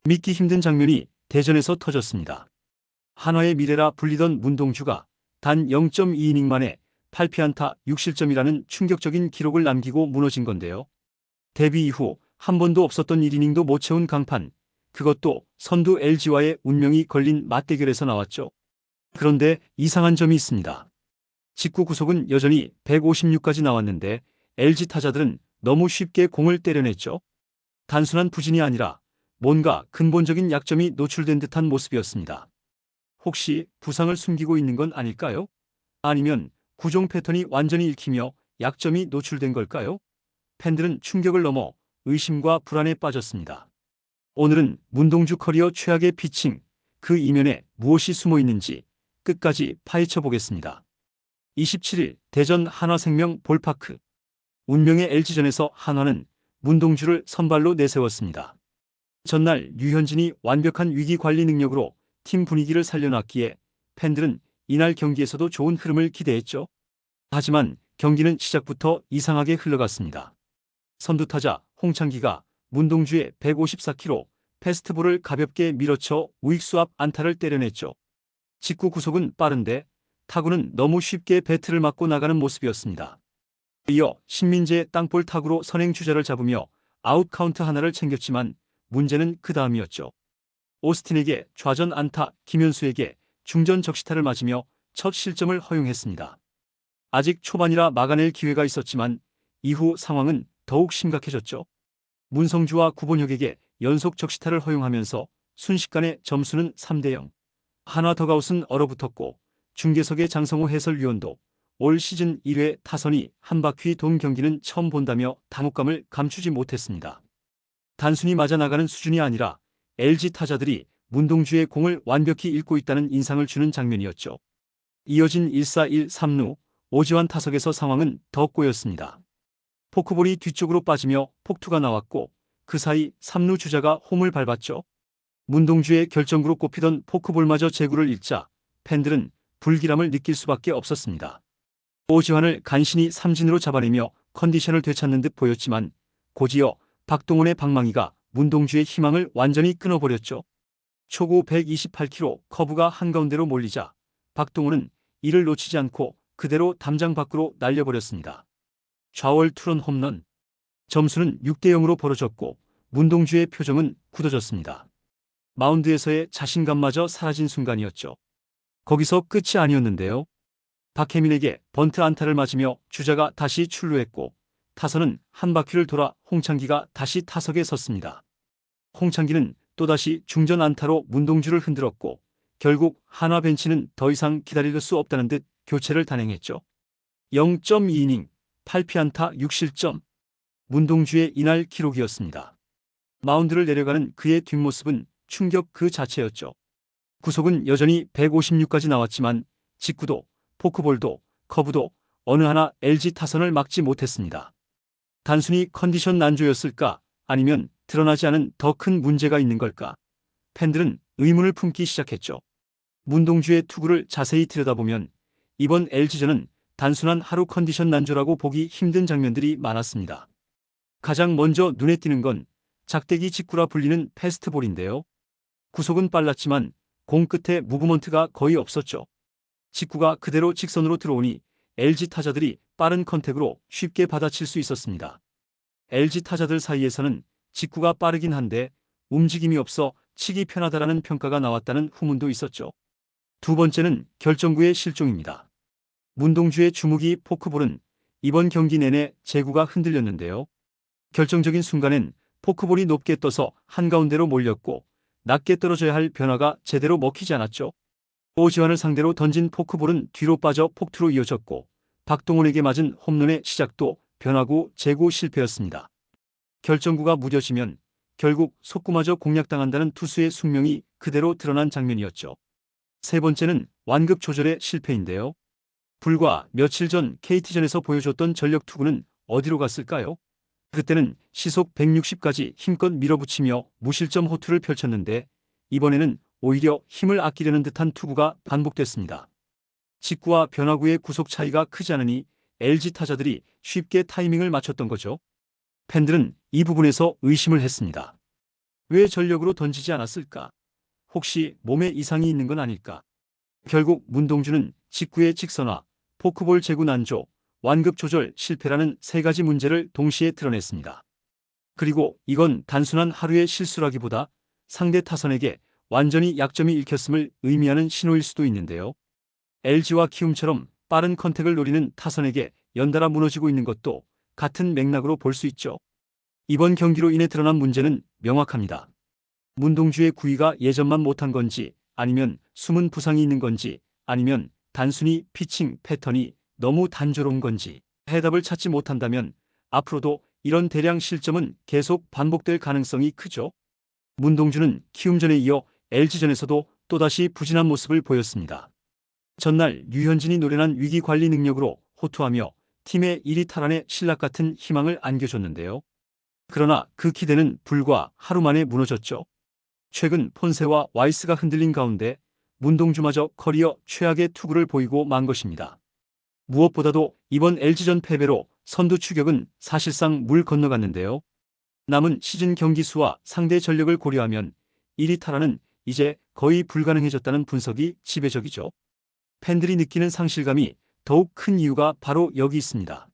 믿기 힘든 장면이 대전에서 터졌습니다. 한화의 미래라 불리던 문동주가 단 0.2이닝 만에 8피안타 6실점이라는 충격적인 기록을 남기고 무너진 건데요. 데뷔 이후 한 번도 없었던 1이닝도 못 채운 강판, 그것도 선두 LG와의 운명이 걸린 맞대결에서 나왔죠. 그런데 이상한 점이 있습니다. 직구 구속은 여전히 156까지 나왔는데 LG 타자들은 너무 쉽게 공을 때려냈죠. 단순한 부진이 아니라 뭔가 근본적인 약점이 노출된 듯한 모습이었습니다. 혹시 부상을 숨기고 있는 건 아닐까요? 아니면 구종 패턴이 완전히 읽히며 약점이 노출된 걸까요? 팬들은 충격을 넘어 의심과 불안에 빠졌습니다. 오늘은 문동주 커리어 최악의 피칭, 그 이면에 무엇이 숨어 있는지 끝까지 파헤쳐 보겠습니다. 27일 대전 한화생명 볼파크. 운명의 LG전에서 한화는 문동주를 선발로 내세웠습니다. 전날 류현진이 완벽한 위기 관리 능력으로 팀 분위기를 살려놨기에 팬들은 이날 경기에서도 좋은 흐름을 기대했죠. 하지만 경기는 시작부터 이상하게 흘러갔습니다. 선두타자 홍창기가 문동주의 154km 패스트볼을 가볍게 밀어쳐 우익수 앞 안타를 때려냈죠. 직구 구속은 빠른데 타구는 너무 쉽게 배트를 맞고 나가는 모습이었습니다. 이어 신민재의 땅볼 타구로 선행 주자를 잡으며 아웃 카운트 하나를 챙겼지만 문제는 그 다음이었죠. 오스틴에게 좌전 안타, 김현수에게 중전 적시타를 맞으며 첫 실점을 허용했습니다. 아직 초반이라 막아낼 기회가 있었지만 이후 상황은 더욱 심각해졌죠. 문성주와 구본혁에게 연속 적시타를 허용하면서 순식간에 점수는 3대0. 한화 더가웃은 얼어붙었고 중계석의 장성호 해설위원도 올 시즌 1회 타선이 한 바퀴 돈 경기는 처음 본다며 당혹감을 감추지 못했습니다. 단순히 맞아 나가는 수준이 아니라 LG 타자들이 문동주의 공을 완벽히 읽고 있다는 인상을 주는 장면이었죠. 이어진 1-4-1 3루, 오지환 타석에서 상황은 더 꼬였습니다. 포크볼이 뒤쪽으로 빠지며 폭투가 나왔고 그 사이 3루 주자가 홈을 밟았죠. 문동주의 결정구로 꼽히던 포크볼마저 제구를 읽자 팬들은 불길함을 느낄 수밖에 없었습니다. 오지환을 간신히 삼진으로 잡아내며 컨디션을 되찾는 듯 보였지만 곧이어 박동원의 방망이가 문동주의 희망을 완전히 끊어버렸죠. 초구 128km 커브가 한가운데로 몰리자 박동원은 이를 놓치지 않고 그대로 담장 밖으로 날려버렸습니다. 좌월 투런 홈런. 점수는 6대0으로 벌어졌고 문동주의 표정은 굳어졌습니다. 마운드에서의 자신감마저 사라진 순간이었죠. 거기서 끝이 아니었는데요. 박혜민에게 번트 안타를 맞으며 주자가 다시 출루했고 타선은 한 바퀴를 돌아 홍창기가 다시 타석에 섰습니다. 홍창기는 또다시 중전 안타로 문동주를 흔들었고 결국 한화 벤치는 더 이상 기다릴 수 없다는 듯 교체를 단행했죠. 0.2이닝 8피안타 6실점. 문동주의 이날 기록이었습니다. 마운드를 내려가는 그의 뒷모습은 충격 그 자체였죠. 구속은 여전히 156까지 나왔지만 직구도 포크볼도 커브도 어느 하나 LG 타선을 막지 못했습니다. 단순히 컨디션 난조였을까? 아니면 드러나지 않은 더 큰 문제가 있는 걸까? 팬들은 의문을 품기 시작했죠. 문동주의 투구를 자세히 들여다보면 이번 LG전은 단순한 하루 컨디션 난조라고 보기 힘든 장면들이 많았습니다. 가장 먼저 눈에 띄는 건 작대기 직구라 불리는 패스트볼인데요. 구속은 빨랐지만 공 끝에 무브먼트가 거의 없었죠. 직구가 그대로 직선으로 들어오니 LG 타자들이 빠른 컨택으로 쉽게 받아칠 수 있었습니다. LG 타자들 사이에서는 직구가 빠르긴 한데 움직임이 없어 치기 편하다라는 평가가 나왔다는 후문도 있었죠. 두 번째는 결정구의 실종입니다. 문동주의 주무기 포크볼은 이번 경기 내내 제구가 흔들렸는데요. 결정적인 순간엔 포크볼이 높게 떠서 한가운데로 몰렸고 낮게 떨어져야 할 변화가 제대로 먹히지 않았죠. 오지환을 상대로 던진 포크볼은 뒤로 빠져 폭투로 이어졌고 박동원에게 맞은 홈런의 시작도 변화구 제구 실패였습니다. 결정구가 무뎌지면 결국 속구마저 공략당한다는 투수의 숙명이 그대로 드러난 장면이었죠. 세 번째는 완급 조절의 실패인데요. 불과 며칠 전 KT전에서 보여줬던 전력 투구는 어디로 갔을까요? 그때는 시속 160까지 힘껏 밀어붙이며 무실점 호투를 펼쳤는데 이번에는 오히려 힘을 아끼려는 듯한 투구가 반복됐습니다. 직구와 변화구의 구속 차이가 크지 않으니 LG 타자들이 쉽게 타이밍을 맞췄던 거죠. 팬들은 이 부분에서 의심을 했습니다. 왜 전력으로 던지지 않았을까? 혹시 몸에 이상이 있는 건 아닐까? 결국 문동주는 직구의 직선화, 포크볼 제구 난조, 완급 조절 실패라는 세 가지 문제를 동시에 드러냈습니다. 그리고 이건 단순한 하루의 실수라기보다 상대 타선에게 완전히 약점이 읽혔음을 의미하는 신호일 수도 있는데요. LG와 키움처럼 빠른 컨택을 노리는 타선에게 연달아 무너지고 있는 것도 같은 맥락으로 볼 수 있죠. 이번 경기로 인해 드러난 문제는 명확합니다. 문동주의 구위가 예전만 못한 건지, 아니면 숨은 부상이 있는 건지, 아니면 단순히 피칭 패턴이 너무 단조로운 건지 해답을 찾지 못한다면 앞으로도 이런 대량 실점은 계속 반복될 가능성이 크죠. 문동주는 키움전에 이어 LG전에서도 또다시 부진한 모습을 보였습니다. 전날 류현진이 노련한 위기 관리 능력으로 호투하며 팀의 1위 탈환에 신락 같은 희망을 안겨줬는데요. 그러나 그 기대는 불과 하루 만에 무너졌죠. 최근 폰세와 와이스가 흔들린 가운데 문동주마저 커리어 최악의 투구를 보이고 만 것입니다. 무엇보다도 이번 LG전 패배로 선두 추격은 사실상 물 건너갔는데요. 남은 시즌 경기 수와 상대 전력을 고려하면 1위 탈환은 이제 거의 불가능해졌다는 분석이 지배적이죠. 팬들이 느끼는 상실감이 더욱 큰 이유가 바로 여기 있습니다.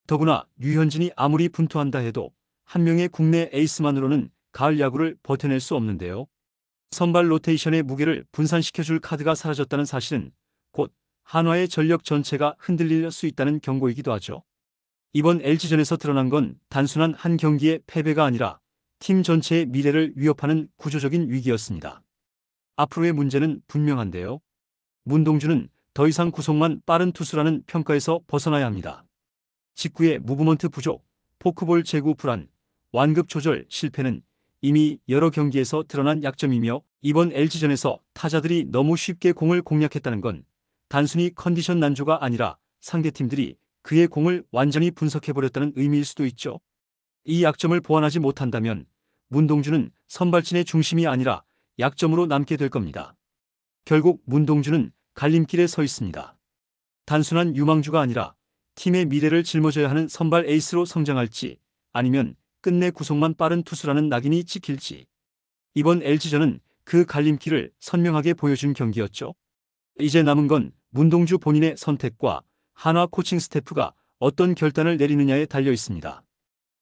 더구나 류현진이 아무리 분투한다 해도 한 명의 국내 에이스만으로는 가을 야구를 버텨낼 수 없는데요. 선발 로테이션의 무게를 분산시켜줄 카드가 사라졌다는 사실은 곧 한화의 전력 전체가 흔들릴 수 있다는 경고이기도 하죠. 이번 LG전에서 드러난 건 단순한 한 경기의 패배가 아니라 팀 전체의 미래를 위협하는 구조적인 위기였습니다. 앞으로의 문제는 분명한데요. 문동주는 더 이상 구속만 빠른 투수라는 평가에서 벗어나야 합니다. 직구의 무브먼트 부족, 포크볼 제구 불안, 완급 조절 실패는 이미 여러 경기에서 드러난 약점이며 이번 LG전에서 타자들이 너무 쉽게 공을 공략했다는 건 단순히 컨디션 난조가 아니라 상대팀들이 그의 공을 완전히 분석해버렸다는 의미일 수도 있죠. 이 약점을 보완하지 못한다면 문동주는 선발진의 중심이 아니라 약점으로 남게 될 겁니다. 결국 문동주는 갈림길에 서 있습니다. 단순한 유망주가 아니라 팀의 미래를 짊어져야 하는 선발 에이스로 성장할지, 아니면 끝내 구속만 빠른 투수라는 낙인이 찍힐지. 이번 LG전은 그 갈림길을 선명하게 보여준 경기였죠. 이제 남은 건 문동주 본인의 선택과 한화 코칭 스태프가 어떤 결단을 내리느냐에 달려 있습니다.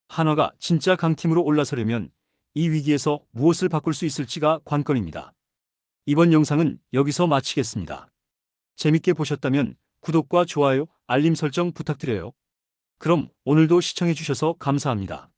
한화가 진짜 강팀으로 올라서려면 이 위기에서 무엇을 바꿀 수 있을지가 관건입니다. 이번 영상은 여기서 마치겠습니다. 재밌게 보셨다면 구독과 좋아요, 알림 설정 부탁드려요. 그럼 오늘도 시청해주셔서 감사합니다.